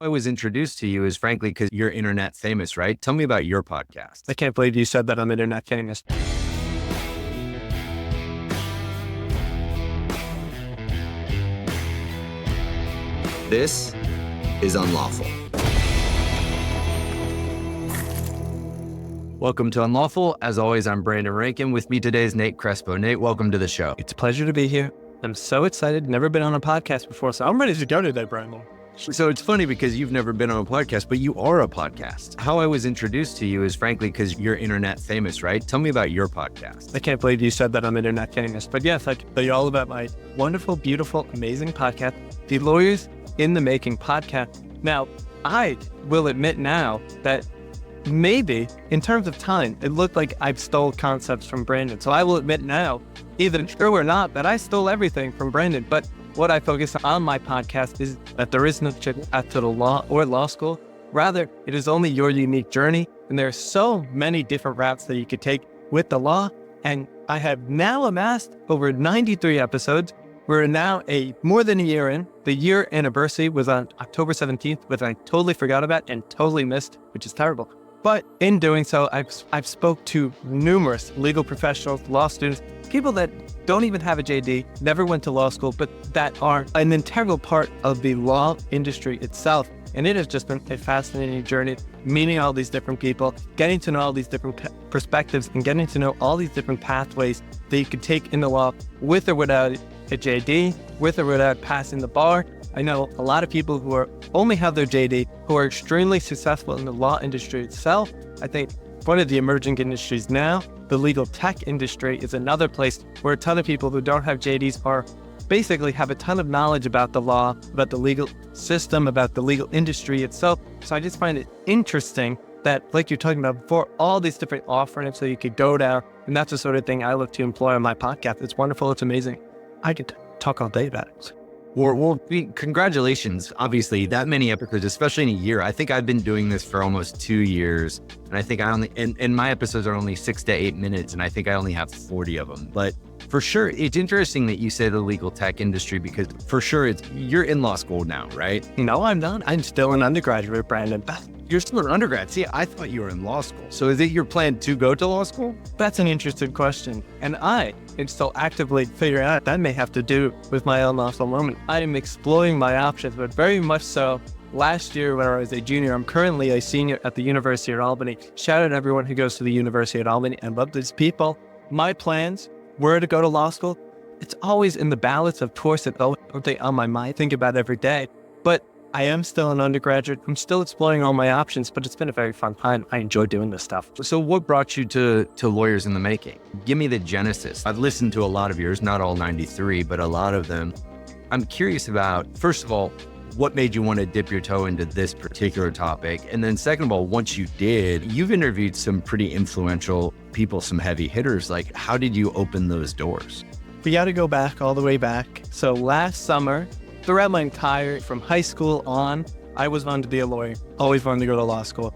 I was introduced to you is frankly because you're internet famous, right? Tell me about your podcast. I can't believe you said that I'm internet famous. This is Unlawful. Welcome to Unlawful. As always, I'm Brandon Renken. With me today is Nate Crespo. Nate, welcome to the show. It's a pleasure to be here. I'm so excited. Never been on a podcast before, so I'm ready to go today, Brandon. So it's funny because you've never been on a podcast, but you are a podcast. How I was introduced to you is frankly because you're internet famous, right? Tell me about your podcast. I can't believe you said that I'm internet famous, but yes, I can tell you all about my wonderful, beautiful, amazing podcast, the Lawyers in the Making podcast. Now, I will admit now that maybe in terms of time, it looked like I've stole concepts from Brandon. So I will admit now, either true or not, that I stole everything from Brandon. But what I focus on my podcast is that there is no path to the law or law school. Rather, it is only your unique journey. And there are so many different routes that you could take with the law. And I have now amassed over 93 episodes. We're now more than a year in. The year anniversary was on October 17th, which I totally forgot about and totally missed, which is terrible. But in doing so, I've spoke to numerous legal professionals, law students, people that don't even have a JD, never went to law school, but that are an integral part of the law industry itself. And it has just been a fascinating journey, meeting all these different people, getting to know all these different perspectives, and getting to know all these different pathways that you could take in the law with or without a JD, with or without passing the bar. I know a lot of people who only have their JD who are extremely successful in the law industry itself. I think one of the emerging industries now, the legal tech industry, is another place where a ton of people who don't have JDs are basically have a ton of knowledge about the law, about the legal system, about the legal industry itself. So I just find it interesting that, like you're talking about before, all these different offerings that you could go down, and that's the sort of thing I look to employ on my podcast. It's wonderful. It's amazing. I could talk all day about it. Well, congratulations. Obviously, that many episodes, especially in a year. I think I've been doing this for almost 2 years. And I think and my episodes are only 6 to 8 minutes. And I think I only have 40 of them. But for sure, it's interesting that you say the legal tech industry, because for sure, you're in law school now, right? No, I'm not. I'm still an undergraduate, Brandon. You're still an undergrad. See, I thought you were in law school. So is it your plan to go to law school? That's an interesting question. And I am still actively figuring out that may have to do with my unlawful moment. I am exploring my options, but very much so. Last year when I was a junior, I'm currently a senior at the University of Albany. Shout out to everyone who goes to the University of Albany. I love these people. My plans were to go to law school. It's always in the balance of course that on my mind, think about every day. But I am still an undergraduate. I'm still exploring all my options, but it's been a very fun time. I enjoy doing this stuff. So what brought you to Lawyers in the Making? Give me the genesis. I've listened to a lot of yours, not all 93, but a lot of them. I'm curious about, first of all, what made you want to dip your toe into this particular topic? And then second of all, once you did, you've interviewed some pretty influential people, some heavy hitters. Like, how did you open those doors? We got to go back all the way back. So last summer, throughout my from high school on, I was wanting to be a lawyer. Always wanted to go to law school.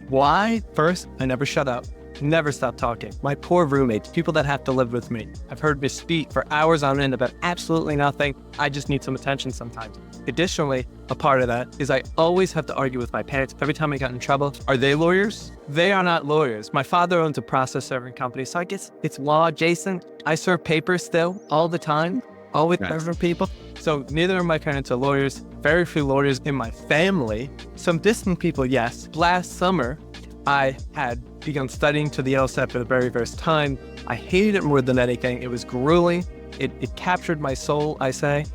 Why? First, I never shut up. Never stopped talking. My poor roommates, people that have to live with me, I've heard me speak for hours on end about absolutely nothing. I just need some attention sometimes. Additionally, a part of that is I always have to argue with my parents every time I got in trouble. Are they lawyers? They are not lawyers. My father owns a process serving company, so I guess it's law adjacent. I serve papers still all the time, all with different people. So neither of my parents are lawyers. Very few lawyers in my family. Some distant people, yes. Last summer, I had begun studying to the LSAT for the very first time. I hated it more than anything. It was grueling. It captured my soul, I say.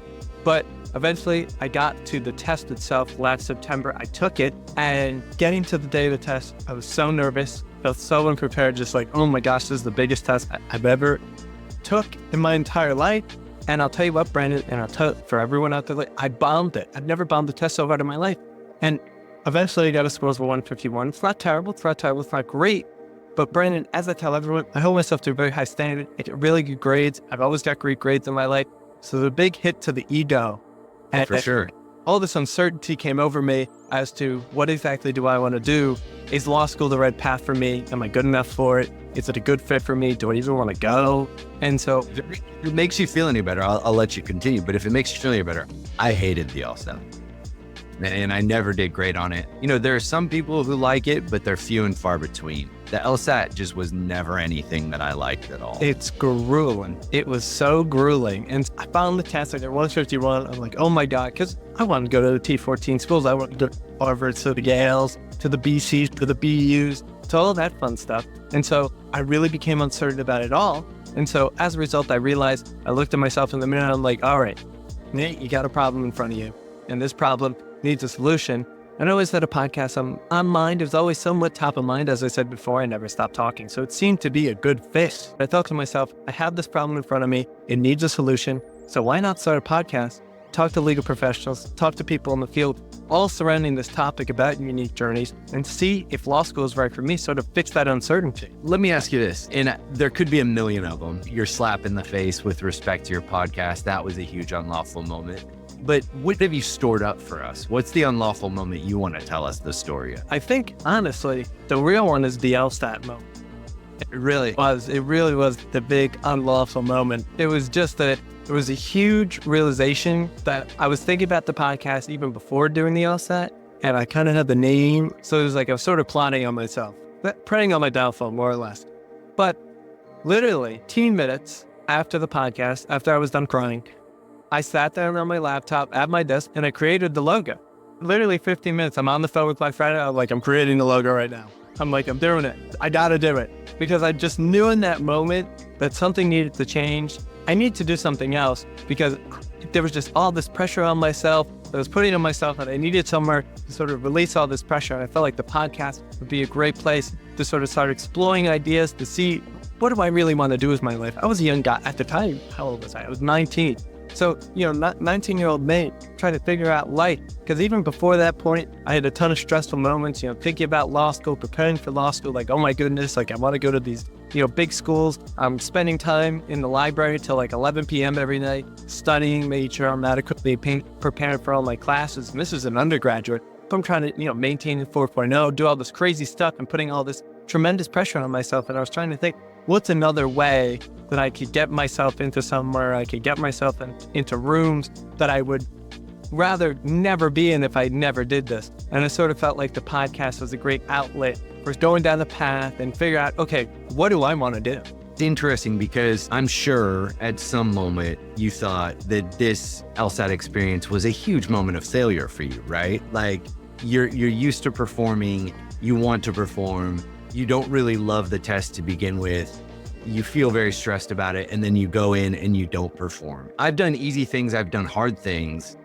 But eventually, I got to the test itself last September. I took it, and getting to the day of the test, I was so nervous, felt so unprepared, just like, oh my gosh, this is the biggest test I've ever took in my entire life. And I'll tell you what, Brandon, and I'll tell for everyone out there, I bombed it. I've never bombed a test so hard in my life. And eventually I got a score of 151. It's not terrible, it's not great. But Brandon, as I tell everyone, I hold myself to a very high standard. I get really good grades. I've always got great grades in my life. So the big hit to the ego. And for sure. All this uncertainty came over me as to what exactly do I want to do? Is law school the right path for me? Am I good enough for it? Is it a good fit for me? Do I even want to go? And so if it makes you feel any better, I'll let you continue. But if it makes you feel any better, I hated the LSAT. and I never did great on it. You know, there are some people who like it, but they're few and far between. The LSAT just was never anything that I liked at all. It's grueling. It was so grueling. And I found the test like at 151. I'm like, oh my God, because I wanted to go to the T14 schools. I wanted to go to Harvard, to the Yales, to the BCs, to the BUs, to all that fun stuff. And so I really became uncertain about it all. And so as a result, I realized, I looked at myself in the mirror and I'm like, all right, Nate, you got a problem in front of you. And this problem needs a solution. And I always had a podcast on mind. It was always somewhat top of mind. As I said before, I never stopped talking. So it seemed to be a good fit. I thought to myself, I have this problem in front of me. It needs a solution. So why not start a podcast, talk to legal professionals, talk to people in the field, all surrounding this topic about unique journeys, and see if law school is right for me, sort of fix that uncertainty. Let me ask you this, and there could be a million of them. Your slap in the face with respect to your podcast, that was a huge unlawful moment. But what have you stored up for us? What's the unlawful moment you want to tell us the story of? I think, honestly, the real one is the LSAT moment. It really was the big unlawful moment. It was just that it was a huge realization that I was thinking about the podcast even before doing the LSAT, and I kind of had the name. So it was like I was sort of plotting on myself, preying on my downfall, more or less. But literally 10 minutes after the podcast, after I was done crying, I sat down on my laptop at my desk and I created the logo. Literally 15 minutes. I'm on the phone with my friend. I'm like, I'm creating the logo right now. I'm like, I'm doing it. I gotta do it. Because I just knew in that moment that something needed to change. I need to do something else because there was just all this pressure on myself. I was putting on myself and I needed somewhere to sort of release all this pressure. And I felt like the podcast would be a great place to sort of start exploring ideas to see what do I really want to do with my life. I was a young guy at the time. How old was I? I was 19. So, 19-year-old Nate trying to figure out life. Because even before that point, I had a ton of stressful moments, thinking about law school, preparing for law school, like, oh my goodness, like I want to go to these, big schools. I'm spending time in the library till like 11 p.m. every night, studying, making sure I'm adequately prepared for all my classes. And this is an undergraduate. So I'm trying to, maintain the 4.0, do all this crazy stuff and putting all this tremendous pressure on myself. And I was trying to think, what's another way that I could get myself into somewhere, I could get myself into rooms that I would rather never be in if I never did this. And I sort of felt like the podcast was a great outlet for going down the path and figure out, okay, what do I want to do? It's interesting because I'm sure at some moment you thought that this LSAT experience was a huge moment of failure for you, right? Like you're used to performing, you want to perform, you don't really love the test to begin with. You feel very stressed about it, and then you go in and you don't perform. I've done easy things, I've done hard things,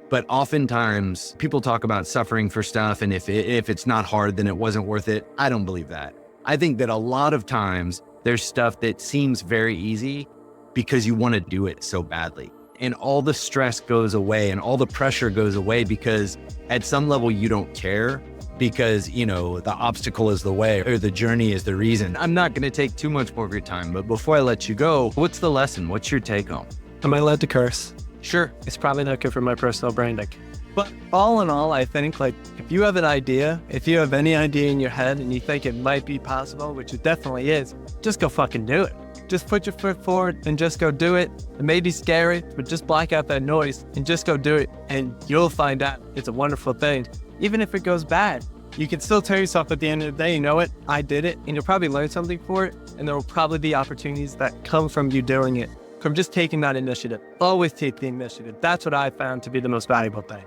but oftentimes people talk about suffering for stuff, and if it's not hard, then it wasn't worth it. I don't believe that. I think that a lot of times there's stuff that seems very easy because you want to do it so badly. And all the stress goes away and all the pressure goes away because at some level you don't care. Because, the obstacle is the way or the journey is the reason. I'm not going to take too much more of your time, but before I let you go, what's the lesson? What's your take home? Am I allowed to curse? Sure. It's probably not good for my personal branding. But all in all, I think like if you have an idea, if you have any idea in your head and you think it might be possible, which it definitely is, just go fucking do it. Just put your foot forward and just go do it. It may be scary, but just block out that noise and just go do it. And you'll find out it's a wonderful thing. Even if it goes bad, you can still tell yourself at the end of the day, you know what, I did it, and you'll probably learn something for it, and there will probably be opportunities that come from you doing it, from just taking that initiative. Always take the initiative. That's what I found to be the most valuable thing.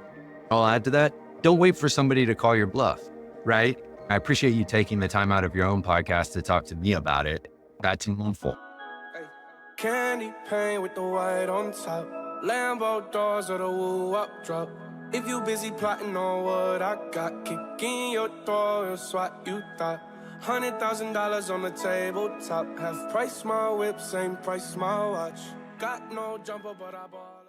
I'll add to that, don't wait for somebody to call your bluff, right? I appreciate you taking the time out of your own podcast to talk to me about it. That's Unlawful. Candy paint with the white on top, Lambo doors or the woo-up drop. If you busy plotting on what I got, kick in your door, it's what you thought. $100,000 on the tabletop, half price my whip, same price my watch. Got no jumper, but I bought